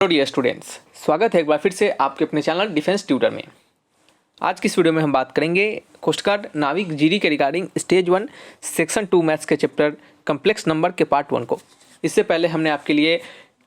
Hello dear students, स्वागत है एक बार फिर से आपके अपने चैनल डिफेंस ट्यूटर में। आज की इस वीडियो में हम बात करेंगे कोस्ट गार्ड नाविक जीडी के रिगार्डिंग स्टेज 1 सेक्शन 2 मैथ्स के चैप्टर कम्प्लेक्स नंबर के पार्ट 1 को। इससे पहले हमने आपके लिए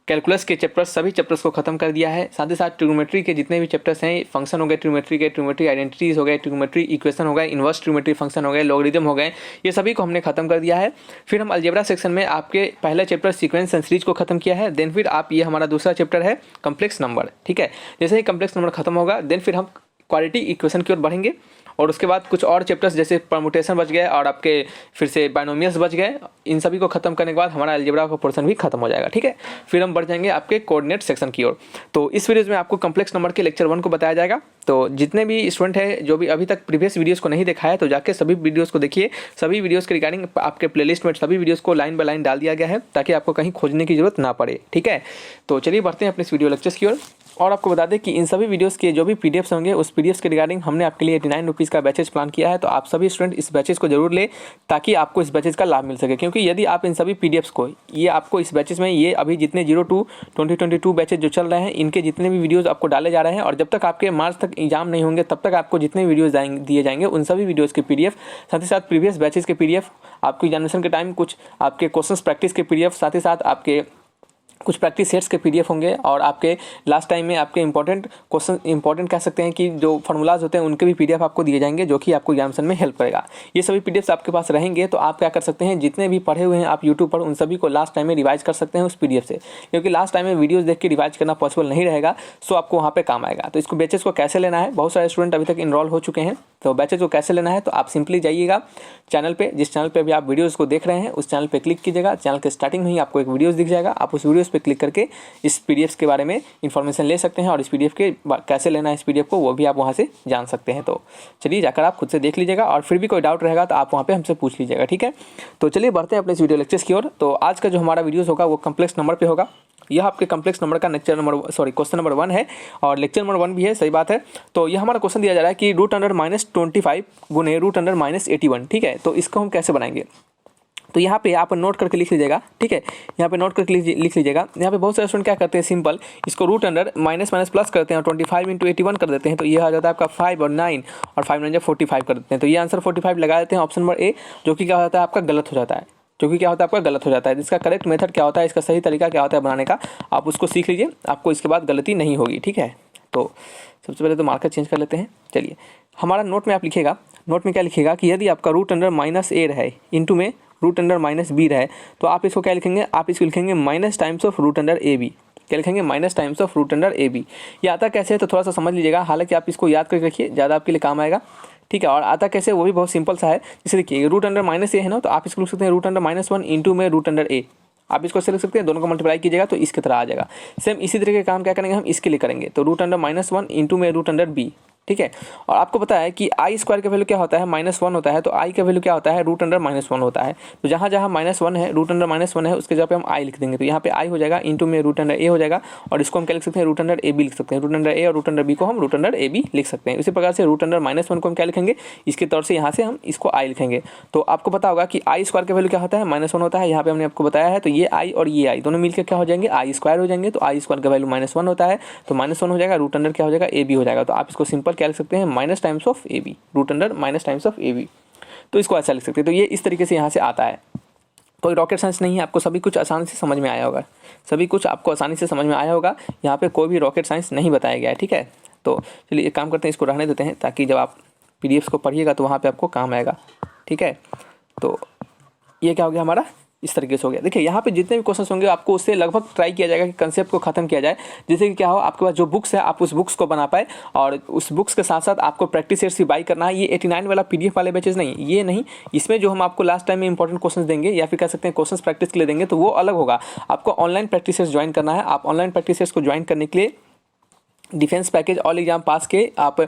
कैलकुलस के चैप्टर्स सभी चैप्टर्स को खत्म कर दिया है। साथ ही साथ ट्रिग्नोमेट्री के जितने भी चैप्टर्स हैं, फंक्शन हो गए ट्रिग्नोमेट्री के, ट्रिग्नोमेट्री आइडेंटिटीज हो गए, ट्रिग्नोमेट्री इक्वेशन हो गए, इन्वर्स ट्रिग्नोमेट्री फंक्शन हो गए, लॉगरिदम हो गए, ये सभी को हमने खत्म कर दिया है। फिर हम अलजेब्रा सेक्शन में आपके पहला चैप्टर सीक्वेंस एंड सीरीज को खत्म किया है। देन फिर आप ये हमारा दूसरा चैप्टर है कम्प्लेक्स नंबर। ठीक है, जैसे ही कम्प्लेक्स नंबर खत्म होगा देन फिर हम क्वाड्रेटी इक्वेशन की ओर बढ़ेंगे और उसके बाद कुछ और चैप्टर्स जैसे परमुटेशन बच गए और आपके फिर से बाइनोमियल्स बच गए। इन सभी को खत्म करने के बाद हमारा अलजेब्रा का पोर्शन भी खत्म हो जाएगा। ठीक है, फिर हम बढ़ जाएंगे आपके कोऑर्डिनेट सेक्शन की ओर। तो इस वीडियोस में आपको कम्प्लेक्स नंबर के लेक्चर 1 को बताया जाएगा। तो जितने भी स्टूडेंट है जो भी अभी तक प्रीवियस वीडियोस को नहीं देखा है तो जाके सभी वीडियोस को देखिए। सभी वीडियोस के रिगार्डिंग आपके प्लेलिस्ट में सभी वीडियोस को लाइन बाय लाइन डाल दिया गया है ताकि आपको कहीं खोजने की जरूरत ना पड़े। ठीक है, तो चलिए बढ़ते हैं अपने इस वीडियो लेक्चर्स की ओर। और आपको बता दें कि इन सभी वीडियोस के जो भी पीडीएफ्स होंगे उस पीडीएफ्स के रिगार्डिंग हमने आपके लिए 89 रुपीज़ का बैचेज प्लान किया है। तो आप सभी स्टूडेंट इस बैचेज को जरूर लें ताकि आपको इस बैचेज का लाभ मिल सके। क्योंकि यदि आप इन सभी पीडीएफ्स को ये आपको इस बैचेज में ये अभी जितने 02 2022 बैचेज जो चल रहे हैं इनके जितने भी वीडियोज़ आपको डाले जा रहे हैं और जब तक आपके मार्च तक एग्जाम नहीं होंगे तब तक आपको जितने वीडियोज़ दिए जाएंगे उन सभी वीडियोज़ के पीडीएफ, साथ ही साथ प्रीवियस बैचेज के पीडीएफ, आपको एग्जामिनेशन के टाइम कुछ आपके क्वेश्चंस प्रैक्टिस के पीडीएफ, साथ ही साथ आपके कुछ प्रैक्टिस सेट्स के पीडीएफ होंगे और आपके लास्ट टाइम में आपके इंपॉर्टेंट क्वेश्चन इंपॉर्टेंट कह सकते हैं कि जो फार्मूलाज होते हैं उनके भी पीडीएफ आपको दिए जाएंगे जो कि आपको एग्जामिनेशन में हेल्प करेगा। ये सभी पीडीएफ्स आपके पास रहेंगे तो आप क्या कर सकते हैं, जितने भी पढ़े हुए हैं आप यूट्यूब पर उन सभी को लास्ट टाइम में रिवाइज कर सकते हैं उस पीडीएफ से। क्योंकि लास्ट टाइम में वीडियोज़ देख के रिवाइज करना पॉसिबल नहीं रहेगा, सो आपको वहाँ पर काम आएगा। तो इसको बैचेज को कैसे लेना है, बहुत सारे स्टूडेंट अभी तक इनरोल हो चुके हैं। तो बैचेज को कैसे लेना है तो आप सिंपली जाइएगा चैनल पे, जिस चैनल पे अभी आप वीडियोस को देख रहे हैं उस चैनल पे क्लिक कीजिएगा। चैनल के स्टार्टिंग में ही आपको एक वीडियोस दिख जाएगा, आप उस वीडियोस पे क्लिक करके इस पीडीएफ के बारे में इन्फॉर्मेशन ले सकते हैं और इस पीडीएफ के कैसे लेना है इस पीडीएफ को वो भी आप वहाँ से जान सकते हैं। तो चलिए जाकर आप खुद से देख लीजिएगा और फिर भी कोई डाउट रहेगा तो आप वहाँ पर हमसे पूछ लीजिएगा। ठीक है, तो चलिए बढ़ते हैं अपने इस वीडियो लेक्चर्स की ओर। तो आज का जो हमारा वीडियोस होगा वो कम्प्लेक्स नंबर पर होगा। यह आपके कम्प्लेक्स नंबर का क्वेश्चन नंबर 1 है और लेक्चर नंबर 1 भी है, सही बात है। तो यह हमारा क्वेश्चन दिया जा रहा है कि √(-25) गुने √(-81). ठीक है, तो इसको हम कैसे बनाएंगे तो यहाँ पे आप नोट करके लिख लीजिएगा। ठीक है, यहाँ पे नोट करके लिख लीजिएगा। यहाँ पे बहुत सारे स्टूडेंट क्या करते हैं, सिंपल इसको √(-) प्लस करते हैं और 25 × 81 कर देते हैं। तो ये आ जाता है आपका 5 और 9 और 5 9 45 कर देते हैं। तो ये आंसर 45 लगा देते हैं ऑप्शन नंबर ए, जो कि क्या होता है आपका गलत हो जाता है। गलत हो जाता है। इसका करेक्ट मेथड क्या होता है, इसका सही तरीका क्या होता है बनाने का, आप उसको सीख लीजिए, आपको इसके बाद गलती नहीं होगी। ठीक है, तो सबसे पहले तो मार्कर चेंज कर लेते हैं। चलिए हमारा नोट में आप लिखिएगा, नोट में क्या लिखिएगा कि यदि आपका √(-) रहे इंटू में √(-) रहे तो आप इसको क्या लिखेंगे, आप इसको लिखेंगे (-√(ab). क्या लिखेंगे, (-√(ab). ये आता कैसे है तो थोड़ा सा समझ लीजिएगा, हालांकि आप इसको याद करके रखिए, ज़्यादा आपके लिए काम आएगा। ठीक है, और आता कैसे वो भी बहुत सिंपल सा है। जैसे देखिए √(-) है ना, तो आप इसको लिख सकते हैं √(-1) इंटू में √(a). आप इसको से लिख सकते हैं, दोनों को मल्टीप्लाई कीजिएगा तो इसकी तरह आ जाएगा। सेम इसी तरीके का काम क्या करेंगे हम इसके लिए करेंगे, तो √(-1) इंटू में √(b). ठीक है, और आपको पता है कि i² का वैल्यू क्या होता है, -1 होता है। तो i का वैल्यू क्या होता है, √(-1) होता है। तो जहाँ जहाँ -1 है, √(-1) है, उसके जगह पे हम i लिख देंगे। तो यहाँ पे i हो जाएगा इंटू में √(a) हो जाएगा और इसको हम क्या लिख सकते हैं, √(ab) लिख सकते हैं। √(a) और √(b) को हम √(ab) लिख सकते हैं। इसी प्रकार से √(-1) को हम क्या लिखेंगे, इसके तौर से यहाँ से हम इसको i लिखेंगे। तो आपको पता होगा कि i² का वैल्यू क्या होता है, -1 होता है। यहाँ पे हमने आपको बताया है। तो ये i और ये i दोनों मिलकर क्या हो जाएंगे, i² हो जाएंगे। तो i² का वैल्यू -1 होता है, तो -1 हो जाएगा, √(under) क्या हो जाएगा, ab हो जाएगा। तो आप इसको सिंपल क्या लिख सकते हैं, (-) √(-) तो इसको ऐसा लिख सकते हैं। तो ये इस तरीके से यहाँ से आता है। कोई रॉकेट साइंस नहीं है, आपको सभी कुछ आसानी से समझ में आया होगा, यहाँ पे कोई भी रॉकेट साइंस नहीं बताया गया है। ठीक है, तो चलिए एक काम करते हैं, इसको रहने देते हैं ताकि जब आप पीडीएफ को पढ़िएगा तो वहाँ पे आपको काम आएगा। ठीक है, तो ये क्या हो गया हमारा, इस तरीके से हो गया। देखिए यहाँ पे जितने भी क्वेश्चंस होंगे आपको उससे लगभग ट्राई किया जाएगा कि कंसेप्ट को खत्म किया जाए, जैसे कि क्या हो आपके पास जो बुक्स है आप उस बुक्स को बना पाए और उस बुक्स के साथ साथ आपको प्रैक्टिस सेट्स भी बाई करना है। ये 89 वाला पीडीएफ वाले बैचेज नहीं, ये नहीं, इसमें जो हम आपको लास्ट टाइम में इंपॉर्टेंट क्वेश्चन देंगे या फिर कह सकते हैं क्वेश्चन प्रैक्टिस के लिए देंगे तो वो अलग होगा। आपको ऑनलाइन प्रैक्टिस सेट्स ज्वाइन करना है। आप ऑनलाइन प्रैक्टिस सेट्स को ज्वाइन करने के लिए डिफेंस पैकेज ऑल एग्जाम पास के आप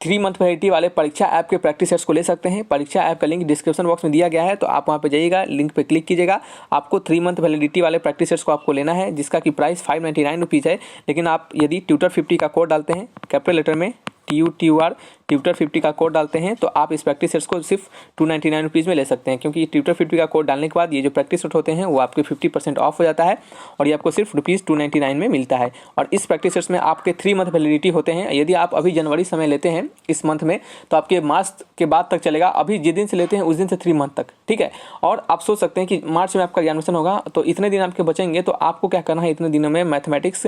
3 मंथ वैलिडिटी वाले परीक्षा ऐप के प्रैक्टिस सेट्स को ले सकते हैं। परीक्षा ऐप का लिंक डिस्क्रिप्शन बॉक्स में दिया गया है, तो आप वहां पे जाइएगा, लिंक पे क्लिक कीजिएगा। आपको 3 मंथ वैलिडिटी वाले प्रैक्टिस सेट्स को आपको लेना है, जिसका की प्राइस 599 रुपीज़ है। लेकिन आप यदि ट्यूटर 50 का कोड डालते हैं कैपिटल लेटर में TUTUR ट्यूटर 50 का कोड डालते हैं तो आप इस प्रैक्टिस सेट्स को सिर्फ 299 रुपीज़ में ले सकते हैं, क्योंकि ट्यूटर 50 का कोड डालने के बाद ये जो प्रैक्टिस सेट होते हैं वो आपके 50% ऑफ हो जाता है और ये आपको सिर्फ ₹299 में मिलता है। और इस प्रैक्टिस सेट्स में आपके 3 मंथ वैलिडिटी होते हैं। यदि आप अभी जनवरी समय लेते हैं इस मंथ में तो आपके मार्च के बाद तक चलेगा, अभी जिस दिन से लेते हैं उस दिन से 3 मंथ तक, ठीक है। और आप सोच सकते हैं कि मार्च में आपका एग्जामिनेशन होगा तो इतने दिन आपके बचेंगे, तो आपको क्या करना है, इतने दिनों में मैथमेटिक्स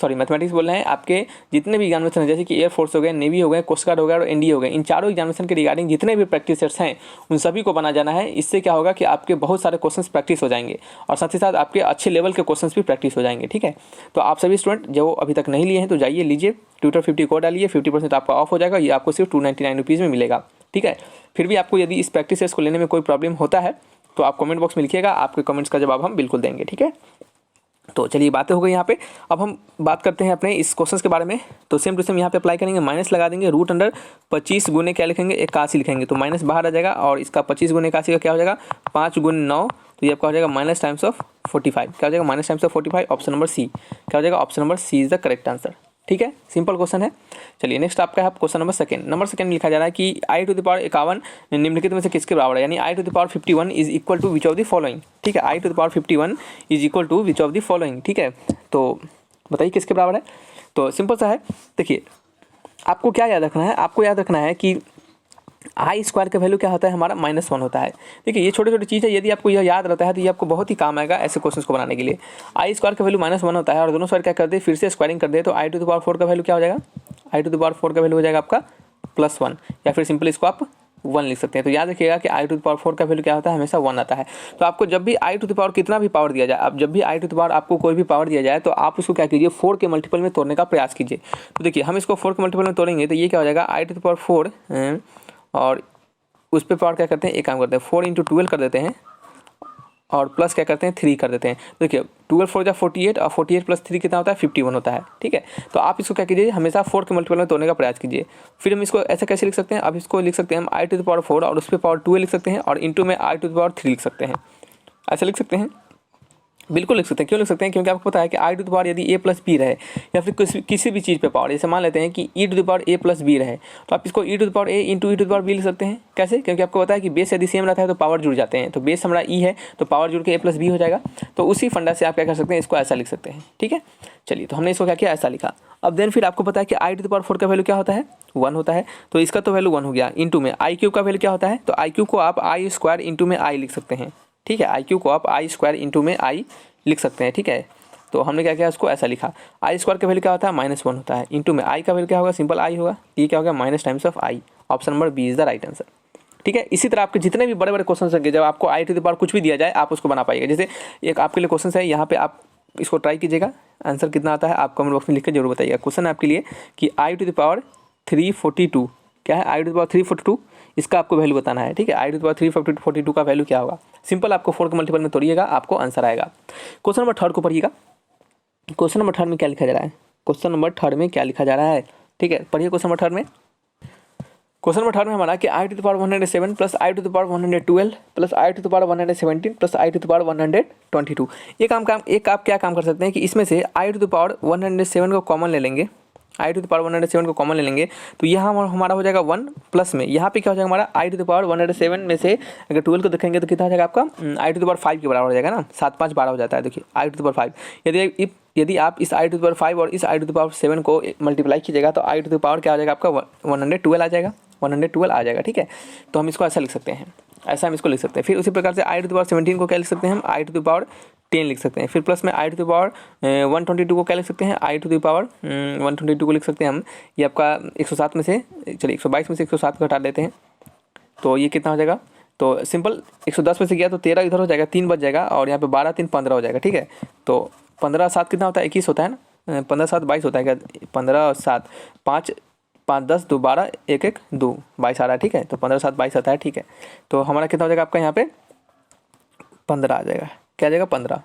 बोल रहे हैं, आपके जितने भी एग्जामिनेशन हैं जैसे कि एयरफोर्स हो गए, नेवी हो गए, कोस्ट गार्ड हो गया और एनडीए हो गए, इन चारों एग्जामिनेशन के रिगार्डिंग जितने भी प्रैक्टिस सेट्स हैं उन सभी को बना जाना है। इससे क्या होगा कि आपके बहुत सारे क्वेश्चंस प्रैक्टिस हो जाएंगे और साथ ही साथ आपके अच्छे लेवल के क्वेश्चंस भी प्रैक्टिस हो जाएंगे, ठीक है। तो आप सभी स्टूडेंट जो अभी तक नहीं लिए हैं तो जाइए लीजिए, ट्यूटर 50 कोड डालिए, 50% आपका ऑफ हो जाएगा। ये आपको सिर्फ 299 रुपीज़ में मिलेगा, ठीक है। फिर भी आपको यदि इस प्रैक्टिस सेट्स को लेने में कोई प्रॉब्लम होता है तो आप कमेंट बॉक्स में लिखिएगा, आपके कमेंट्स का जवाब हम बिल्कुल देंगे, ठीक है। तो चलिए बातें हो गई यहाँ पे। अब हम बात करते हैं अपने इस क्वेश्चन के बारे में। तो सेम टू सेम यहाँ पे अप्लाई करेंगे, माइनस लगा देंगे, रूट अंडर 25 गुने क्या लिखेंगे, 81 लिखेंगे, तो माइनस बाहर आ जाएगा और इसका 25 गुने 81 का क्या हो जाएगा, 5 गुने 9, तो ये आपका हो जाएगा माइनस टाइम्स ऑफ 45, क्या हो जाएगा minus times of 45, option number C, क्या हो जाएगा option number C is the correct answer, ठीक है। सिंपल क्वेश्चन है। चलिए नेक्स्ट आपका है क्वेश्चन नंबर सेकंड में लिखा जा रहा है कि i टू द पावर 51 निम्नलिखित में से किसके बराबर है, यानी i to the power 51 is equal to which of the following, ठीक है। i to the power 51 is equal to which of the following, ठीक है। तो बताइए किसके बराबर है। तो सिंपल सा है, देखिए आपको क्या याद रखना है, आपको याद रखना है कि आई स्क्वायर का वैल्यू क्या होता है हमारा -1 होता है। देखिए ये छोटी छोटी चीज़ है, यदि आपको यह याद रहता है तो ये आपको बहुत ही काम आएगा ऐसे क्वेश्चंस को बनाने के लिए। आई स्क्वायर का वैल्यू -1 होता है और दोनों साइड क्या कर दे, फिर से स्क्वायरिंग कर दे, तो आई टू द पावर 4 का वैल्यू क्या हो जाएगा, आई टू द पावर 4 का वैल्यू हो जाएगा आपका +1, या फिर सिंपल इसको आप 1 लिख सकते हैं। तो याद रखिएगा कि आई टू द पावर 4 का वैल्यू क्या होता है, हमेशा 1 आता है। तो आपको जब भी आई टू द पावर कितना भी पावर दिया जाए, अब जब भी आई टू द पावर आपको कोई भी पावर दिया जाए तो आप उसको क्या कीजिए, 4 के मल्टीपल में तोड़ने का प्रयास कीजिए। तो देखिए हम इसको 4 के मल्टीपल में तोड़ेंगे तो ये क्या हो जाएगा, आई टू द पावर 4 और उस पर पावर क्या करते हैं, एक काम करते हैं 4 × 12 कर देते हैं और प्लस क्या करते हैं 3 कर देते हैं। देखिए 12 4 जा 48 और 48 + 3 कितना होता है 51 होता है, ठीक है। तो आप इसको क्या कीजिए, हमेशा 4 के मल्टीपल में तोड़ने का प्रयास कीजिए। फिर हम इसको ऐसे कैसे लिख सकते हैं, अब इसको लिख सकते हैं हम आई टू द पावर 4 और उस पर पावर 2 लिख सकते हैं और इंटू में आई टू द पावर 3 लिख सकते हैं, ऐसे लिख सकते हैं, बिल्कुल लिख सकते हैं। क्यों लिख सकते हैं, क्योंकि आपको पता है कि आई टू द पावर यदि a + b रहे या फिर किसी भी चीज़ पे पावर, जैसे मान लेते हैं कि e to the power a + b रहे तो आप इसको e to the power a into e to the power b लिख सकते हैं। कैसे, क्योंकि आपको पता है कि बेस यदि सेम रहता है तो पावर जुड़ जाते हैं, तो बेस हमारा e है तो पावर जुड़ के a + b हो जाएगा। तो उसी फंडा से आप क्या कर सकते हैं, इसको ऐसा लिख सकते हैं, ठीक है। चलिए तो हमने इसको क्या किया, ऐसा लिखा। अब देन फिर आपको पता है कि आई टू द पावर 4 का वैल्यू क्या होता है, 1 होता है, तो इसका तो वैल्यू 1 हो गया। इंटू में आई क्यूब का वैल्यू क्या होता है, तो आई क्यूब को आप आई स्क्वायर इंटू में आई लिख सकते हैं, ठीक है। आई क्यूब को आप आई स्क्वायर इंटू में आई लिख सकते हैं, ठीक है। तो हमने क्या किया, उसको ऐसा लिखा, आई स्क्वायर का वैल्यू क्या होता है -1 होता है, इंटू में आई का वैल्यू क्या होगा, सिंपल आई होगा, ये क्या होगा minus times of i, option number B is the right answer, ठीक है। इसी तरह आपके जितने भी बड़े बड़े क्वेश्चन होंगे, जब आपको आई टू द पावर कुछ भी दिया जाए आप उसको बना पाइएगा। जैसे एक आपके लिए क्वेश्चन है, यहाँ पे आप इसको ट्राई कीजिएगा, आंसर कितना आता है आप कमेंट बॉक्स में लिख के जरूर बताइएगा। क्वेश्चन है आपके लिए कि आई टू द पावर 342 क्या है, आई टू द पावर 342 इसका आपको वैल्यू बताना है, ठीक है। आई टू द पावर 342 का वैल्यू क्या होगा, सिंपल आपको 4 के मल्टीपल में तोड़िएगा, आपको आंसर आएगा। क्वेश्चन नंबर 3 को पढ़िएगा। क्वेश्चन नंबर 3 में क्या लिखा जा रहा है, क्वेश्चन नंबर 3 में क्या लिखा जा रहा है, ठीक है। पढ़िए क्वेश्चन नंबर 3 में। क्वेश्चन नंबर 3 में हमारा कि i to the power 107 plus i to the power 112 plus i to the power 117 plus i to the power 122। एक आप क्या काम कर सकते हैं कि इसमें से आई टू द पावर 107 को कॉमन ले लेंगे, आई टू द पावर 107 को कॉमन ले लेंगे तो यहाँ हमारा हो जाएगा 1 प्लस में यहाँ पे क्या हो जाएगा हमारा आई टू द पावर 107 में से अगर 12 को देखेंगे तो कितना हो जाएगा आपका आई टू द पावर 5 के बराबर हो जाएगा ना, 7 5 12 हो जाता है। देखिए आई टू द पावर 5 यदि आप इस आई टू द पावर 5 और इस आई टू द पावर 7 को मल्टीप्लाई कीजिएगा तो आई टू द पावर क्या आ जाएगा आपका 112 आ जाएगा, 112 आ जाएगा, ठीक है। तो हम इसको ऐसा लिख सकते हैं, ऐसा हम इसको लिख सकते हैं। फिर उसी प्रकार से आई टू द पावर 17 को क्या लिख सकते हैं हम आई टू द पावर 10 लिख सकते हैं। फिर प्लस में आई टू द पावर 122 को क्या लिख सकते हैं आई टू द पावर 122 को लिख सकते हैं हम, ये आपका 107 में से चलिए 122 में से 107 को हटा देते हैं तो ये कितना हो जाएगा, तो सिंपल 110 में से गया तो 13 इधर हो जाएगा, 3 बच जाएगा और यहाँ पे 12 3 15 हो जाएगा, ठीक है। तो 15 7 कितना होता है 21 होता है ना, 15 7 22 होता है क्या, 15 7 5 5 10 2 12 1 1 2 22 आ रहा है, ठीक है। तो 15 7 22 आता है, ठीक है। तो हमारा कितना हो जाएगा आपका यहाँ पे 15 आ जाएगा, क्या आ जाएगा 15,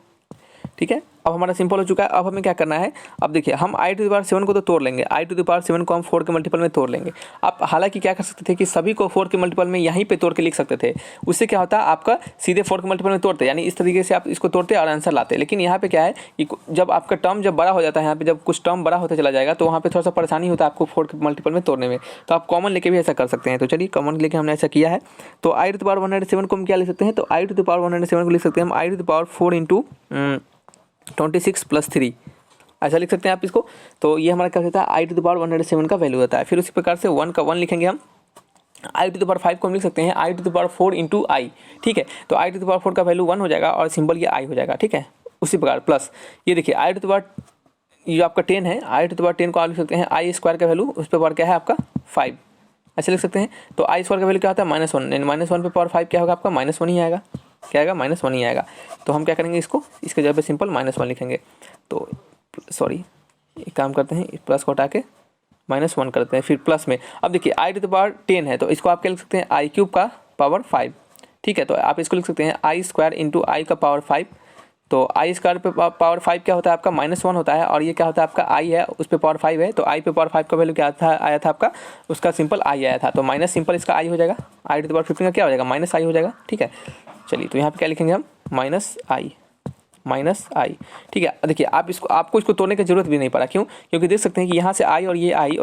ठीक है। अब हमारा सिंपल हो चुका है। अब हमें क्या करना है, अब देखिए हम i टू द पावर 7 को तो तोड़ लेंगे, i टू द पावर 7 को हम 4 के मल्टीपल में तोड़ लेंगे। आप हालांकि क्या कर सकते थे कि सभी को 4 के मल्टीपल में यहीं पे तोड़ के लिख सकते थे, उससे क्या होता है आपका सीधे 4 के मल्टीपल में तोड़ते, यानी इस तरीके से आप इसको तोड़ते और आंसर लाते। लेकिन यहाँ पे क्या है कि जब आपका टर्म जब बड़ा हो जाता है, यहाँ पे जब कुछ टर्म बड़ा होता चला जाएगा तो वहाँ पे थोड़ा सा परेशानी होता है आपको 4 के मल्टीपल में तोड़ने में। तो आप कॉमन लेके भी ऐसा कर सकते हैं। तो चलिए कॉमन लेके हमने ऐसा किया है। तो i टू द पावर 107 को हम क्या लिख सकते हैं, तो i टू द पावर 107 को लिख सकते हैं हम i to the power 4 into 26 + 3, ऐसा लिख सकते हैं आप इसको। तो ये हमारा क्या होता है, i टू द पावर 107 का वैल्यू होता है। फिर उसी प्रकार से 1 का 1 लिखेंगे हम, i टू द पावर 5 को हम लिख सकते हैं i to the power 4 into i, ठीक है। तो i टू द पावर 4 का वैल्यू 1 हो जाएगा और सिंबल ये i हो जाएगा, ठीक है। उसी प्रकार प्लस ये देखिए i टू द पावर, ये आपका 10 है, i टू द पावर 10 को आप लिख सकते हैं i स्क्वायर का वैल्यू, उस पर पावर क्या है आपका 5, ऐसे लिख सकते हैं। तो i स्क्वायर का वैल्यू क्या होता है -1, -1 पे पावर 5 क्या होगा आपका -1 ही आएगा, क्या आएगा -1 ही आएगा। तो हम क्या करेंगे, इसको इसके जगह पे सिंपल -1 लिखेंगे। तो सॉरी एक काम करते हैं, इस प्लस को हटा के -1 करते हैं, फिर प्लस में। अब देखिए i टू द पावर 10 है, तो इसको आप क्या लिख सकते हैं i क्यूब का पावर 5, ठीक है। तो आप इसको लिख सकते हैं i स्क्वायर इंटू आई का पावर 5। तो आई स्क्वायर पे पावर 5 क्या होता है आपका -1 होता है, और ये क्या होता है आपका आई है, उस पर पावर 5 है। तो आई पे पावर 5 का वैल्यू क्या था, आया था आपका, उसका सिंपल आई आया था। तो माइनस सिंपल इसका आई हो जाएगा, i टू द पावर 15 का क्या हो जाएगा -i हो जाएगा, ठीक है। चलिए तो यहाँ पे क्या लिखेंगे हम -i, ठीक है। देखिए आप इसको, आपको इसको तोड़ने की जरूरत भी नहीं पड़ा, क्यों, क्योंकि देख सकते हैं कि यहाँ से i और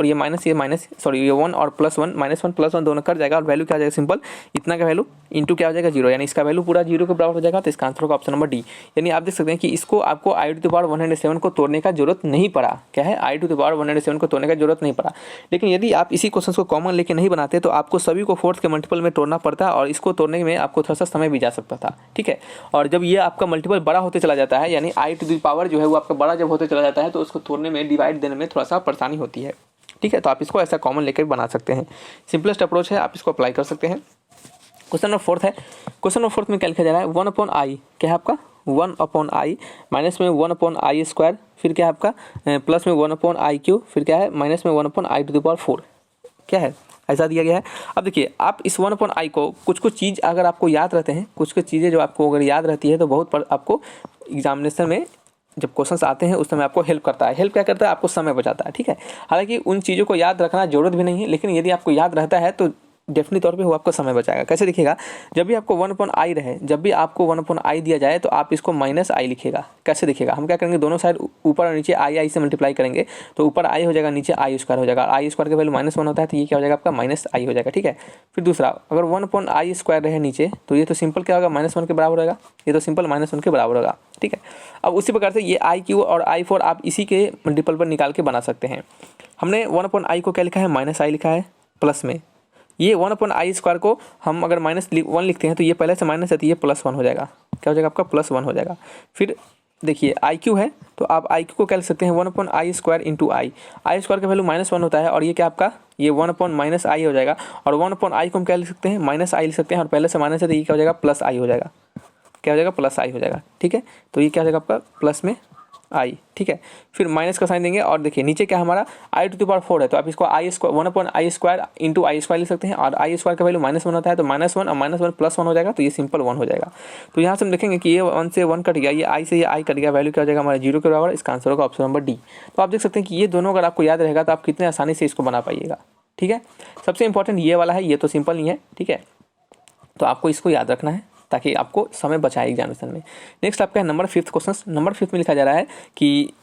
ये माइनस सॉरी ये 1 और +1 -1 +1 दोनों कट जाएगा और वैल्यू क्या आ जाएगा सिंपल इतना का वैल्यू इंटू क्या हो जाएगा 0, यानी इसका वैल्यू पूरा 0 के बराबर हो जाएगा। तो इसका आंसर होगा ऑप्शन नंबर डी। यानी आप देख सकते हैं कि इसको आपको i टू द पावर 107 को तोड़ने का जरूरत नहीं पड़ा, क्या है i टू द पावर 107 को तोड़ने का जरूरत नहीं पड़ा। लेकिन यदि आप इसी क्वेश्चन को कॉमन लेके नहीं बनाते तो आपको सभी को 4 के मल्टीपल में तोड़ना पड़ता और इसको तोड़ने में आपको थोड़ा सा समय भी जा सकता था, ठीक है। और जब ये आपका मल्टीपल बड़ा होते चला जाता है, यानी i टू द पावर जो है वो आपका बड़ा जब होते चला जाता है, तो उसको तोड़ने में, डिवाइड देने में थोड़ा सा परेशानी होती है, ठीक है। तो आप इसको ऐसा कॉमन लेकर बना सकते हैं, सिंपलेस्ट अप्रोच है, आप इसको अप्लाई कर सकते हैं। क्वेश्चन नंबर 4 है, क्वेश्चन नंबर 4 में क्या लिखा जा रहा है, 1/i क्या है आपका 1/i, माइनस में 1/i स्क्वायर, फिर क्या है आपका प्लस में 1/i क्यूब, फिर क्या है माइनस में 1/i टू द पावर 4, क्या है ऐसा दिया गया है। अब देखिए आप इस 1/i को कुछ चीज़ अगर आपको याद रहते हैं, कुछ चीज़ें जो आपको अगर याद रहती है तो बहुत आपको एग्जामिनेशन में जब क्वेश्चंस आते हैं उस समय आपको हेल्प करता है। हेल्प क्या करता है, आपको समय बचाता है, ठीक है। हालांकि उन चीज़ों को याद रखना जरूरत भी नहीं है, लेकिन यदि आपको याद रहता है तो डेफिनेट तौर पे वो आपको समय बचाएगा। कैसे दिखेगा, जब भी आपको 1/i रहे, जब भी आपको 1/i दिया जाए तो आप इसको -i लिखेगा। कैसे दिखेगा, हम क्या करेंगे, दोनों साइड ऊपर और नीचे i से मल्टीप्लाई करेंगे, तो ऊपर i हो जाएगा, नीचे i स्क्वायर हो जाएगा। i स्क्वायर का वैल्यू -1 होता है, तो ये क्या हो जाएगा आपका -i हो जाएगा, ठीक है। फिर दूसरा, अगर 1/i स्क्वायर रहे नीचे, तो ये तो सिंपल क्या होगा -1 के बराबर होगा, ये तो सिंपल -1 के बराबर होगा, ठीक है। अब उसी प्रकार से ये i क्यू और i4 आप इसी के मल्टीपल पर निकाल के बना सकते हैं। हमने 1/i को क्या लिखा है, -i लिखा है, प्लस में ये 1/i स्क्वायर को हम अगर -1 लिखते हैं तो ये पहले से माइनस है, तो ये +1 हो जाएगा, क्या हो जाएगा आपका +1 हो जाएगा। फिर देखिए आई क्यू है, तो आप आई क्यू को क्या लिख सकते हैं 1/i स्क्वायर इंटू आई स्क्वायर का वैल्यू -1 होता है, और ये क्या आपका ये 1/-i हो जाएगा, और 1/i को हम क्या लिख सकते हैं -i लिख सकते हैं, और पहले से माइनस है तो ये क्या हो जाएगा +i हो जाएगा, क्या हो जाएगा +i हो जाएगा, ठीक है। तो ये क्या हो जाएगा आपका प्लस में i, ठीक है। फिर माइनस का साइन देंगे, और देखिए नीचे क्या हमारा i टू द पावर 4 है, तो आप इसको i square 1/i square into I square लिख सकते हैं, और i स्क्वायर का वैल्यू -1 होता है, तो -1 और -1 +1 हो जाएगा, तो ये सिंपल 1 हो जाएगा। तो यहाँ से हम देखेंगे कि ये 1 से 1 कट गया, ये i से ये i कट गया, वैल्यू क्या हो जाएगा हमारा 0 के बराबर। इसका आंसर होगा ऑप्शन नंबर डी। तो आप देख सकते हैं कि ये दोनों अगर आपको याद रहेगा तो आप कितने आसानी से इसको बना पाइएगा, ठीक है। सबसे इंपॉर्टेंट ये वाला है, ये तो सिंपल नहीं है, ठीक है। तो आपको इसको याद रखना है ताकि आपको समय बचाए एग्जामिनेशन में। नेक्स्ट आपका है नंबर 5 क्वेश्चन। नंबर 5 में लिखा जा रहा है कि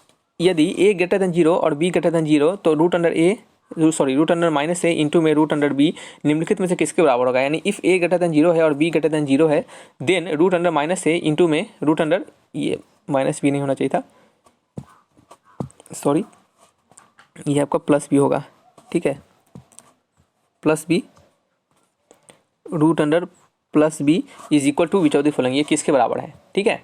यदि a ग्रेटर देन 0 और b ग्रेटर देन 0, तो रूट अंडर -a इंटू में रूट अंडर b निम्नलिखित में से किसके बराबर होगा। यानी इफ a ग्रेटर देन 0 है और b ग्रेटर देन 0 है, then root under -a into में रूट अंडर, ये -b नहीं होना चाहिए था, सॉरी, ये आपका +b होगा, ठीक है, +b root under +b is equal to which of the following, ये किसके बराबर है, ठीक है।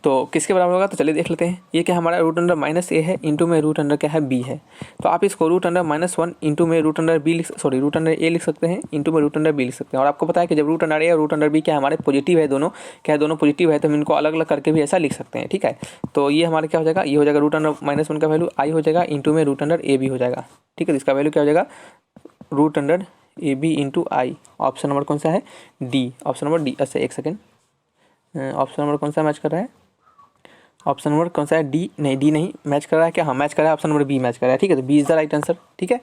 तो किसके बराबर होगा, तो चलिए देख लेते हैं। ये क्या हमारा रूट अंडर -a है, इंटू में रूट अंडर क्या है b है, तो आप इसको रूट अंडर -1 इंटू में root under b root under a लिख सकते हैं, इंटू में रूट अंडर b लिख सकते हैं। और आपको पता है कि जब रूट अंडर a और रूट अंडर b क्या हमारे पॉजिटिव है, दोनों क्या है, दोनों पॉजिटिव है, तो हम इनको अलग अलग करके भी ऐसा लिख सकते हैं, ठीक है। तो ये हमारा क्या हो जाएगा, ये हो जाएगा रूट अंडर -1 का वैल्यू i हो जाएगा, इंटू में रूट अंडर a b हो जाएगा, ठीक है। इसका वैल्यू क्या हो जाएगा root under A B into i. Option number कौन सा है, डी, ऑप्शन नंबर डी। अच्छा एक सेकेंड, ऑप्शन नंबर कौन सा मैच कर रहा है, ऑप्शन नंबर कौन सा है? डी नहीं, डी नहीं मैच कर रहा है क्या? हाँ मैच कर रहा है, ऑप्शन नंबर बी मैच कर रहा है। ठीक है, तो B is the right answer. ठीक है,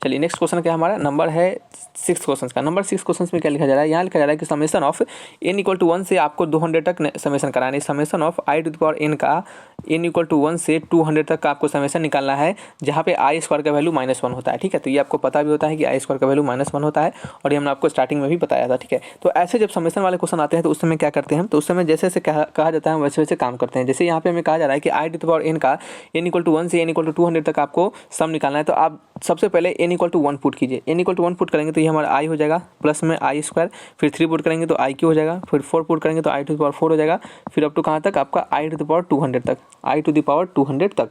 चलिए नेक्स्ट क्वेश्चन क्या हमारा नंबर है 6 क्वेश्चन का। नंबर 6 क्वेश्चन में क्या लिखा जा रहा है? यहाँ लिखा जा रहा है कि summation of n equal to 1 से आपको 200 तक समेशन कराना है। Summation of i to the power n का n इक्वल टू 1 से 200 तक का आपको समेशन निकालना है, जहाँ पे आई स्क्वायर का वैल्यू -1 होता है। ठीक है, तो ये आपको पता भी होता है कि आई स्क्वायर का वैल्यू -1 होता है, और ये हमने आपको स्टार्टिंग में भी बताया था। ठीक है, तो ऐसे जब समेशन वाले क्वेश्चन आते हैं तो उस समय क्या करते हैं? तो उस समय जैसे जैसे कहा जाता है वैसे वैसे काम करते हैं। जैसे यहाँ पे हमें कहा जा रहा है कि i to the power n का n इक्वल टू 1 से n इक्वल टू 200 तक आपको सम निकालना है। तो आप सबसे पहले n इक्वल टू 1 पुट कीजिए। n इक्वल टू 1 पुट करेंगे तो ये हमारा i हो जाएगा, प्लस में आई स्क्वायर, फिर 3 पुट करेंगे तो i क्यू हो जाएगा, फिर 4 पुट करेंगे तो i टू द पावर 4 हो जाएगा, फिर अप टू कहाँ तक? आपका i टू द पावर 200 तक, i टू द पावर 200 तक।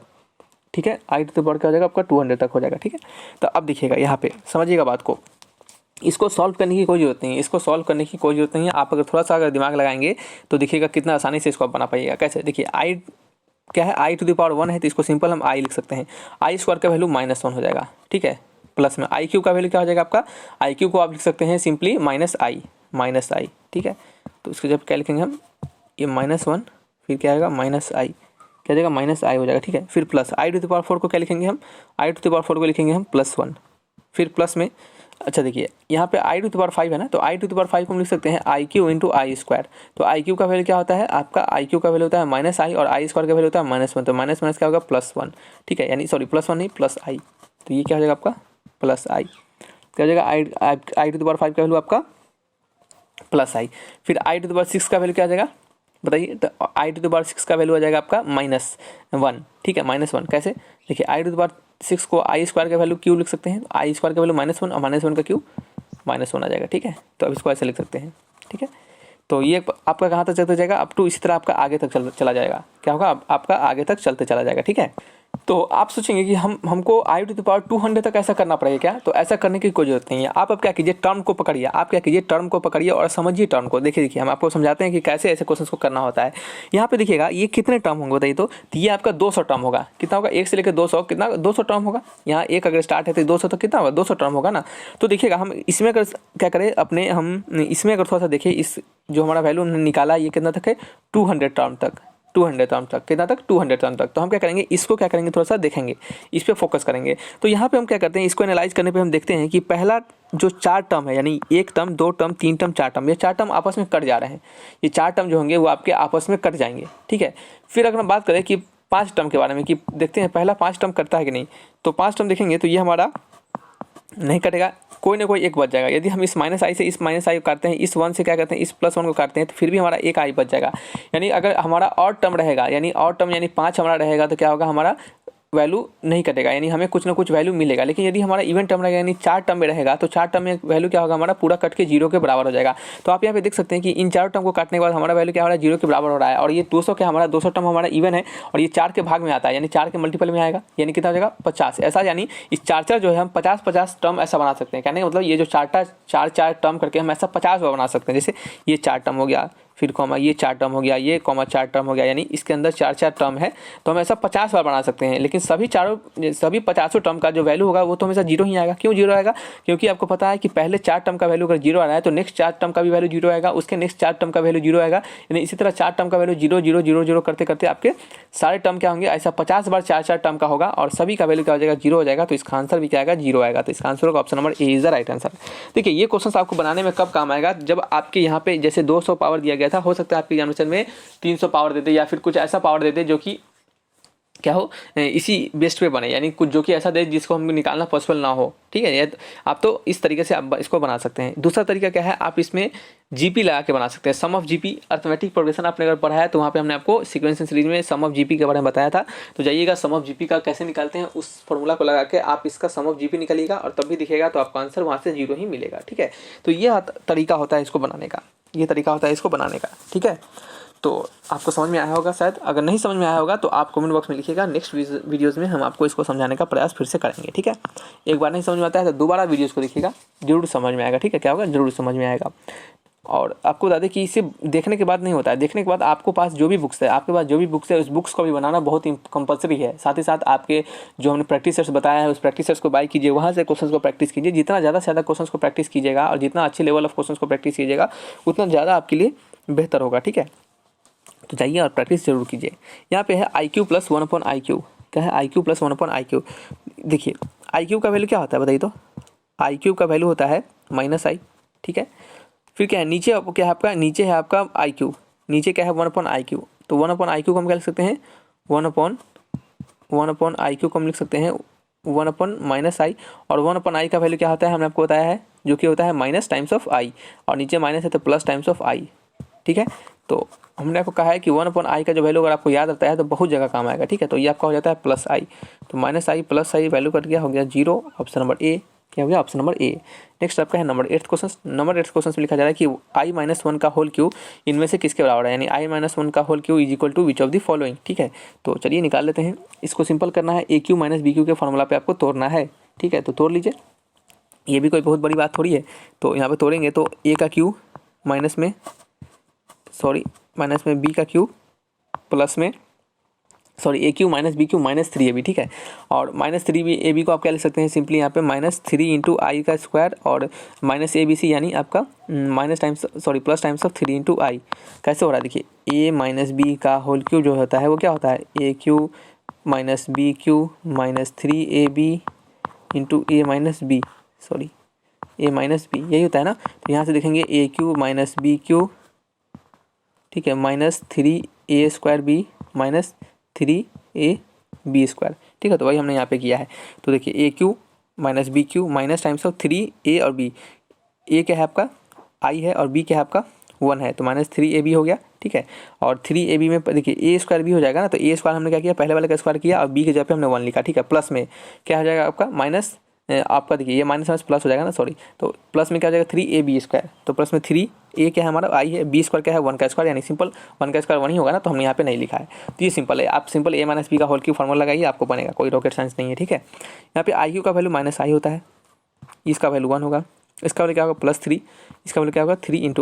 ठीक है, i टू द पावर क्या हो जाएगा? आपका 200 तक हो जाएगा। ठीक है, तो अब देखिएगा यहाँ पे समझिएगा बात को, इसको सॉल्व करने की कोई ज़रूरत नहीं है, इसको सॉल्व करने की कोई ज़रूरत नहीं है। आप अगर थोड़ा सा अगर दिमाग लगाएंगे तो देखिएगा कितना आसानी से इसको आप बना पाइएगा। कैसे? देखिए आई क्या है? आई टू द पावर 1 है तो इसको सिंपल हम आई लिख सकते हैं। आई स्क्वायर का वैल्यू -1 हो जाएगा। ठीक है, प्लस में आई क्यू का वैल्यू क्या हो जाएगा? आपका आई क्यू को आप लिख सकते हैं सिंपली -i। ठीक है, तो इसको जब क्या लिखेंगे हम? ये -1 फिर क्या आएगा? -i क्या जाएगा? -i हो जाएगा। ठीक है, फिर plus i to the power 4 को क्या लिखेंगे हम? आई टू द पावर 4 को लिखेंगे हम +1, फिर प्लस में अच्छा देखिए यहाँ पे आई टू द पावर 5 है ना, तो आई टू द पावर 5 को हम लिख सकते हैं I Q into I square. तो आई क्यू का वैल्यू क्या होता है? आपका आई क्यू का वैल्यू होता है -i और आई स्क्वायर का वैल्यू होता है -1, तो माइनस माइनस क्या होगा? +1। ठीक है, यानी सॉरी +1 नहीं +i, तो ये क्या हो जाएगा आपका? +i क्या हो जाएगा? आई टू द पावर 5 का वैल्यू आपका +i। फिर आई टू द पावर 6 का वैल्यू क्या आ जाएगा बताइए? तो आई टू द पावर 6 का वैल्यू आ जाएगा आपका -1। ठीक है, -1 कैसे? देखिए आई टू द पावर 6 को आई स्क्वायर का वैल्यू क्यू लिख सकते हैं, आई स्क्वायर का वैल्यू -1 और -1 का क्यू -1 आ जाएगा। ठीक है, तो अब इसको ऐसे लिख सकते हैं। ठीक है, तो ये आपका कहाँ तक चलते जाएगा? अप टू इसी तरह आपका आगे तक चला जाएगा। क्या होगा? आपका आगे तक चलते चला जाएगा। ठीक है, तो आप सोचेंगे कि हमको आई टू द पावर 200 तक ऐसा करना पड़ेगा क्या? तो ऐसा करने की कोई जरूरत नहीं है। आप अब क्या कीजिए? टर्म को पकड़िए, आप क्या कीजिए? टर्म को पकड़िए और समझिए टर्म को। देखिए हम आपको समझाते हैं कि कैसे ऐसे क्वेश्चन को करना होता है। यहाँ पे देखिएगा ये कितने टर्म होंगे बताइए? तो ये आपका 200 टर्म होगा। कितना होगा? 1 से लेकर 200 कितना? 200 टर्म होगा। यहाँ 1 अगर स्टार्ट है तो 200 तो कितना होगा? 200 टर्म होगा ना। तो देखिएगा हम इसमें अगर क्या करें अपने, हम इसमें अगर थोड़ा सा देखिए, इस जो हमारा वैल्यू हमने निकाला ये कितना तक है? 200 टर्म तक, 200 टर्म तक। कितना तक? 200 टर्म तक। तो हम क्या करेंगे? इसको क्या करेंगे? थोड़ा सा देखेंगे, इस पे फोकस करेंगे। तो यहाँ पे हम क्या करते हैं? इसको एनालाइज करने पे हम देखते हैं कि पहला जो 4 टर्म है, यानी 1 टर्म, 2 टर्म, 3 टर्म, 4 टर्म, ये 4 टर्म आपस में कट जा रहे हैं। ये 4 टर्म जो होंगे वो आपके आपस में कट जाएंगे। ठीक है, फिर अगर हम बात करें कि 5 टर्म के बारे में, कि देखते हैं पहला 5 टर्म कटता है कि नहीं। तो 5 टर्म देखेंगे तो ये हमारा नहीं कटेगा, कोई ना कोई एक बच जाएगा। यदि हम इस -i से इस -i को काटते हैं, इस 1 से क्या करते हैं? इस +1 को काटते हैं, तो फिर भी हमारा एक i बच जाएगा। यानी अगर हमारा और टर्म रहेगा, यानी और टर्म यानी 5 हमारा रहेगा, तो क्या होगा? हमारा वैल्यू नहीं कटेगा, यानी हमें कुछ ना कुछ वैल्यू मिलेगा। लेकिन यदि हमारा इवन टर्म रहेगा, यानी 4 टर्म में रहेगा, तो 4 टर्म में वैल्यू क्या होगा? हमारा पूरा कट के 0 के बराबर हो जाएगा। तो आप यहाँ पे देख सकते हैं कि इन 4 टर्म को काटने के बाद हमारा वैल्यू क्या हो रहा है? 0 के बराबर हो रहा है। और ये 200 क्या हमारा 200 टर्म हमारा इवन है, और ये 4 के भाग में आता है, यानी 4 के मल्टीपल में आएगा, यानी कितना हो जाएगा? 50। ऐसा यानी इस 4 जो है हम 50 टर्म ऐसा बना सकते हैं। कहने का मतलब ये जो 4 टर्म करके हम ऐसा 50 बार बना सकते हैं। जैसे ये 4 टर्म हो गया, फिर कॉमा ये 4 टर्म हो गया, ये कॉमा 4 टर्म हो गया, यानी इसके अंदर 4 टर्म है, तो हम ऐसा 50 बार बना सकते हैं। लेकिन सभी 50 टर्म का जो वैल्यू होगा वो तो हमेशा 0 ही आएगा। क्यों 0 आएगा? क्योंकि आपको पता है कि पहले 4 टर्म का वैल्यू अगर 0 आ रहा है तो नेक्स्ट 4 टर्म का भी वैल्यू 0 आएगा, उसके नेक्स्ट 4 टर्म का वैल्यू 0 आएगा, यानी इसी तरह 4 टर्म का वैल्यू 0 0 0 0 करते करते आपके सारे टर्म क्या होंगे? ऐसा 50 बार 4 टर्म का होगा, और सभी का वैल्यू क्या हो जाएगा? 0 हो जाएगा। तो इसका आंसर भी क्या आएगा? 0 आएगा। तो इसका आंसर होगा option number A is the right answer. देखिए ये क्वेश्चन आपको बनाने में कब काम आएगा? जब आपके यहाँ पे जैसे 200 पावर दिया गया था, हो सकता है आपके एग्जामिनेशन में 300 पावर देते या फिर कुछ ऐसा पावर देते जो कि क्या हो, इसी बेस्ट पे बने, यानी कुछ जो कि ऐसा दे जिसको हम निकालना पॉसिबल ना हो। ठीक है, आप तो इस तरीके से आप इसको बना सकते हैं। दूसरा तरीका क्या है? आप इसमें जीपी लगा के बना सकते हैं। सम ऑफ जीपी अर्थमेटिक प्रोग्रेशन आपने अगर पढ़ा है तो वहाँ पे हमने आपको सीक्वेंशियल सीरीज में सम ऑफ जीपी के बारे में बताया था। तो जाइएगा, सम ऑफ जीपी का कैसे निकालते हैं उस फॉर्मूला को लगा के आप इसका सम ऑफ जीपी निकालिएगा, और तब भी दिखेगा तो आपका आंसर वहाँ से 0 ही मिलेगा। ठीक है, तो ये तरीका होता है इसको बनाने का, ये तरीका होता है इसको बनाने का। ठीक है, तो आपको समझ में आया होगा शायद। अगर नहीं समझ में आया होगा तो आप कमेंट बॉक्स में लिखिएगा, नेक्स्ट वीडियोज़ में हम आपको इसको समझाने का प्रयास फिर से करेंगे। ठीक है, एक बार नहीं समझ में आता है तो दोबारा वीडियोज़ को देखिएगा, जरूर समझ में आएगा। ठीक है, क्या होगा? जरूर समझ में आएगा। और आपको बता दें कि इसे देखने के बाद नहीं होता है, देखने के बाद आपको पास जो भी बुक्स है, आपके पास जो भी बुक्स है उस बुक्स को भी बनाना बहुत ही कंपलसरी है। साथ ही साथ आपके जो हमने प्रैक्टिस सेट्स बताया है उस प्रैक्टिस सेट्स को बाय कीजिए, वहाँ से क्वेश्चंस को प्रैक्टिस कीजिए। जितना ज़्यादा से ज़्यादा क्वेश्चंस को प्रैक्टिस कीजिएगा और जितना अच्छे लेवल ऑफ क्वेश्चंस को प्रैक्टिस कीजिएगा उतना ज़्यादा आपके लिए बेहतर होगा। ठीक है, तो जाइए और प्रैक्टिस जरूर कीजिए। यहाँ पे है आई क्यू प्लस 1/IQ। क्या है? I Q plus 1/IQ। देखिए आई क्यू का वैल्यू क्या होता है बताइए तो? आई क्यू का वैल्यू होता है -i, ठीक है। फिर क्या है नीचे? आपको क्या है आपका? नीचे है आपका आई क्यू, नीचे क्या है 1/IQ। तो 1/IQ को हम क्या लिख सकते हैं? 1/IQ को हम लिख सकते हैं 1/-i। और 1/i का वैल्यू क्या होता है हमने आपको बताया है, जो कि होता है माइनस टाइम्स ऑफ आई, और नीचे माइनस है तो प्लस टाइम्स ऑफ आई, ठीक है। तो हमने आपको कहा है कि 1/i का जो वैल्यू अगर आपको याद रहता है तो बहुत जगह काम आएगा, ठीक है। तो ये आपका हो जाता है +i, तो -i + i वैल्यू कट गया, हो गया 0। ऑप्शन नंबर ए क्या हो गया? Option number A. नेक्स्ट आपका है नंबर 8 क्वेश्चन। नंबर 8 क्वेश्चन में लिखा जा रहा है कि i-1 का होल क्यू इनमें से किसके बराबर है, यानी i-1 का whole cube is equal to which of the following, ठीक है। तो चलिए निकाल लेते हैं। इसको सिंपल करना है, AQ - BQ के फॉर्मूला पे आपको तोड़ना है, ठीक है। तो तोड़ लीजिए, ये भी कोई बहुत बड़ी बात थोड़ी है। तो यहाँ पे तोड़ेंगे तो A का क्यू माइनस में B का क्यू प्लस में AQ - BQ -3AB, ठीक है। और -3AB को आप क्या लिख सकते हैं? सिंपली यहाँ पे -3 × i का स्क्वायर और -ABC यानी आपका प्लस टाइम्स ऑफ 3 × i। कैसे हो रहा है देखिए, A - B का होल क्यू जो होता है वो क्या होता है? AQ - BQ -3AB × A - B, यही होता है ना। तो यहाँ से देखेंगे AQ - BQ, ठीक है, -3A² B -3AB², ठीक है। तो वही हमने यहाँ पे किया है। तो देखिए AQ - BQ minus times of 3A और B। A क्या है आपका? I है और B क्या है आपका? 1 है, तो -3AB हो गया, ठीक है। और 3AB में देखिए A² भी हो जाएगा ना, तो A² हमने क्या किया? पहले वाले का स्क्वायर किया और B के जगह पे हमने 1 लिखा, ठीक है। प्लस में क्या हो जाएगा आपका? माइनस आपका देखिए ये माइनस प्लस हो जाएगा ना, सॉरी। तो प्लस में क्या हो जाएगा? 3AB²। तो प्लस में 3A क्या है हमारा? I है, B² क्या है? 1 का स्क्वायर, यानी सिंपल 1 का स्क्वायर 1 ही होगा ना, तो हमने यहाँ पे नहीं लिखा है। तो ये सिंपल है, आप सिंपल A - B का होल क्यू फॉर्मूला लगाइए, आपको बनेगा, कोई रॉकेट साइंस नहीं है, ठीक है। यहाँ पे IQ का वैल्यू -i होता है, इसका वैल्यू 1 होगा, इसका वैल्यू क्या होगा? +3, इसका वैल्यू क्या होगा? 3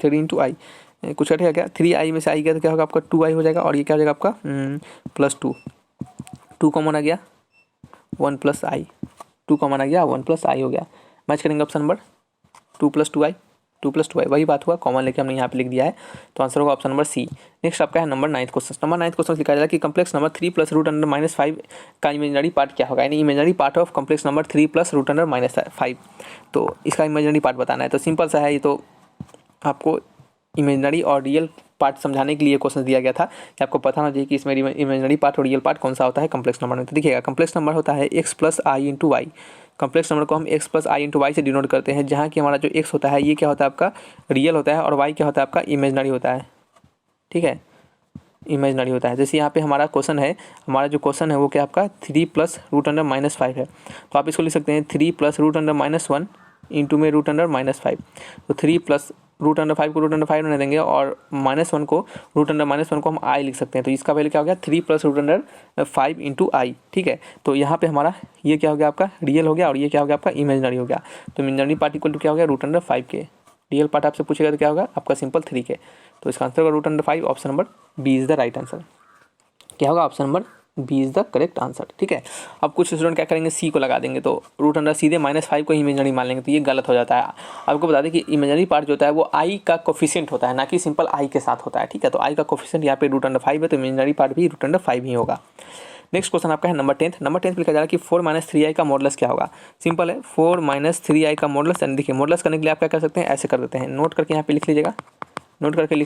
× i, कुछ कटेगा क्या? 3i में से i गया तो क्या होगा आपका? 2i हो जाएगा, और ये क्या हो जाएगा आपका? +2, 2 कॉमन आ गया, 1 + i, 2 कॉमन आ गया, 1 + i हो गया। मैच करेंगे ऑप्शन नंबर 2 + 2i, 2 + 2i, वही बात हुआ, कॉमन लेके हमने यहाँ पे लिख दिया है। तो आंसर होगा ऑप्शन नंबर सी। नेक्स्ट आपका है नंबर 9 क्वेश्चन। नंबर 9 क्वेश्चन लिखा जाएगा कि कम्प्लेक्स नंबर 3 + √5 का इमेजिनरी पार्ट क्या होगा, यानी imaginary part of complex number 3 + √5। तो इसका इमेजिनरी पार्ट बताना है। तो सिंपल सा है ये, तो आपको इमेजिनरी और रियल पार्ट समझाने के लिए क्वेश्चन दिया गया था कि आपको पता होना चाहिए कि इसमें इमेजिनरी पार्ट और रियल पार्ट कौन सा होता है कम्प्लेक्स नंबर में। तो देखिएगा, कम्प्लेक्स नंबर होता है x + i × y। Complex number को हम x + i × y से डिनोट करते हैं, जहाँ कि हमारा जो x होता है ये क्या होता है आपका? रियल होता है, और y क्या होता है आपका? इमेजिनरी होता है, ठीक है, इमेजिनरी होता है। जैसे यहाँ पे हमारा क्वेश्चन है, वो क्या आपका? 3 + √5 है। तो आप इसको लिख सकते हैं 3 + √1 इंटू में √5। तो 3 + √5 को √5 रहने देंगे, और -1 को √1 को हम i लिख सकते हैं। तो इसका वैल्यू क्या हो गया? 3 + √5 इंटू i, ठीक है। तो यहाँ पे हमारा ये क्या हो गया आपका? रियल हो गया, और ये क्या हो गया आपका? इमेजिनरी हो गया। तो इमेजिनरी पार्ट इक्वल टू क्या हो गया? √5 के। रियल पार्ट आपसे पूछेगा तो क्या होगा आपका? सिंपल 3 के। तो इसका आंसर होगा √5। Option number B is the right answer. क्या होगा? Option number B is the correct answer, ठीक है। अब कुछ स्टूडेंट क्या करेंगे? सी को लगा देंगे, तो √5 सीधे -5 को ही इमेजिनरी मान लेंगे, तो ये गलत हो जाता है। आपको बता दें कि इमेजिनरी पार्ट जो होता है वो आई का कोफिशिएंट होता है, ना कि सिंपल आई के साथ होता है, ठीक है। तो आई का कोफिशिएंट यहाँ पे √5 है, तो इमेजिनरी पार्ट भी √5 ही होगा। नेक्स्ट क्वेश्चन आपका है नंबर 10। नंबर 10 लिखा जा रहा है कि 4 - 3i का मॉडुलस क्या होगा। सिंपल है, 4 - 3i का मॉडुलस। देखिए, मॉडुलस करने के लिए आप क्या कर सकते हैं? ऐसे कर देते हैं, नोट करके यहाँ पे लिख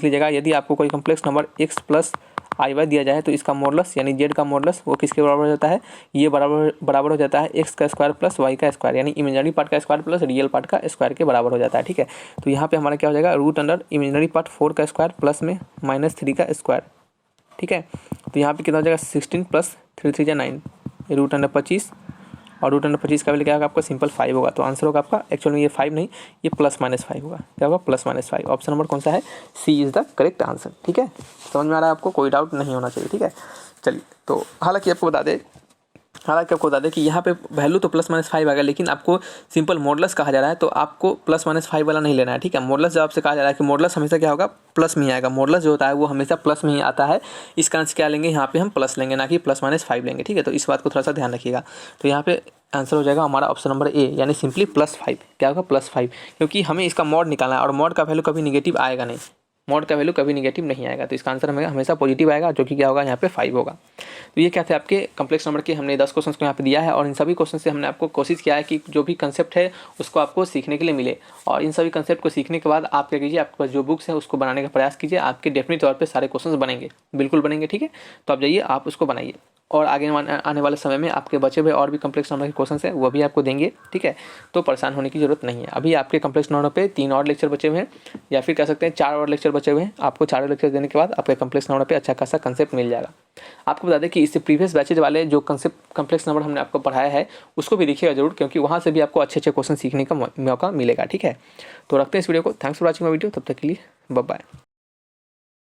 लीजिएगा, यदि आपको कोई कम्प्लेक्स नंबर x + i दिया जाए तो इसका मॉडुलस यानी z का मॉडुलस वो किसके बराबर हो जाता है? ये बराबर हो जाता है x का स्क्वायर प्लस y का स्क्वायर, यानी इमेजिनरी पार्ट का स्क्वायर प्लस रियल पार्ट का स्क्वायर के बराबर हो जाता है, ठीक है। तो यहाँ पे हमारा क्या हो जाएगा? √, इमेजिनरी पार्ट 4 का स्क्वायर प्लस में -3 का स्क्वायर, ठीक है। तो यहाँ पे कितना हो जाएगा? 16 + 3 3 9, √25, और √25 का वैल्यू क्या होगा आपका? सिंपल 5 होगा। तो आंसर होगा आपका, एक्चुअल में ये 5 नहीं, ये +-5 होगा। क्या होगा? +-5। ऑप्शन नंबर कौन सा है? सी इज़ द करेक्ट आंसर, ठीक है। समझ में आ रहा है आपको? कोई डाउट नहीं होना चाहिए, ठीक है। चलिए, तो हालांकि आपको बता दें कि यहाँ पे वैल्यू तो +-5 आएगा, लेकिन आपको सिंपल मॉडुलस कहा जा रहा है, तो आपको +-5 वाला नहीं लेना है, ठीक है। मॉडुलस जब आपसे कहा जा रहा है कि मॉडुलस हमेशा क्या होगा? प्लस में ही आएगा। मॉडुलस जो होता है वो हमेशा प्लस में ही आता है। इसका आंसर क्या लेंगे? यहाँ पे हम प्लस लेंगे, ना कि +-5 लेंगे, ठीक है। तो इस बात को थोड़ा सा ध्यान रखिएगा। तो यहाँ पे आंसर हो जाएगा हमारा ऑप्शन नंबर ए, यानी सिंपली +5। क्या होगा? +5, क्योंकि हमें इसका मॉड निकालना है, और मॉड का वैल्यू कभी निगेटिव आएगा नहीं, मॉड का वैल्यू कभी निगेटिव नहीं आएगा, तो इसका आंसर हमेशा पॉजिटिव आएगा, जो कि क्या होगा यहाँ पे 5 होगा। तो ये क्या थे आपके कम्प्लेक्स नंबर के, हमने 10 क्वेश्चन को यहाँ पे दिया है और इन सभी क्वेश्चन से हमने आपको कोशिश किया है कि जो भी कंसेप्ट है उसको आपको सीखने के लिए मिले। और इन सभी कंसेप्ट को सीखने के बाद आप क्या कीजिए, आपके पास जो बुक्स है उसको बनाने का प्रयास कीजिए, आपके डेफिनेट तौर पर सारे क्वेश्चन बनेंगे, बिल्कुल बनेंगे, ठीक है। तो आप जाइए, आप उसको बनाइए और आगे आने वाले समय में आपके बचे हुए और भी कम्प्लेक्स नंबर के क्वेश्चन है वो भी आपको देंगे, ठीक है। तो परेशान होने की जरूरत नहीं है। अभी आपके कम्प्लेक्स नंबर पे 3 और लेक्चर बचे हुए हैं, या फिर कह सकते हैं 4 और लेक्चर बचे हुए हैं। आपको 4 लेक्चर देने के बाद आपके कम्प्लेक्स नंबर पे अच्छा खासा कंसेप्ट मिल जाएगा। आपको बता दें कि इससे प्रीवियस बैचेज वाले जो कंसेप्ट कम्प्लेक्स नंबर हमने आपको पढ़ाया है उसको भी देखिएगा जरूर, क्योंकि वहाँ से भी आपको अच्छे अच्छे क्वेश्चन सीखने का मौका मिलेगा, ठीक है। तो रखते हैं इस वीडियो को। Thanks for watching my video, तब तक के लिए बाय बाय।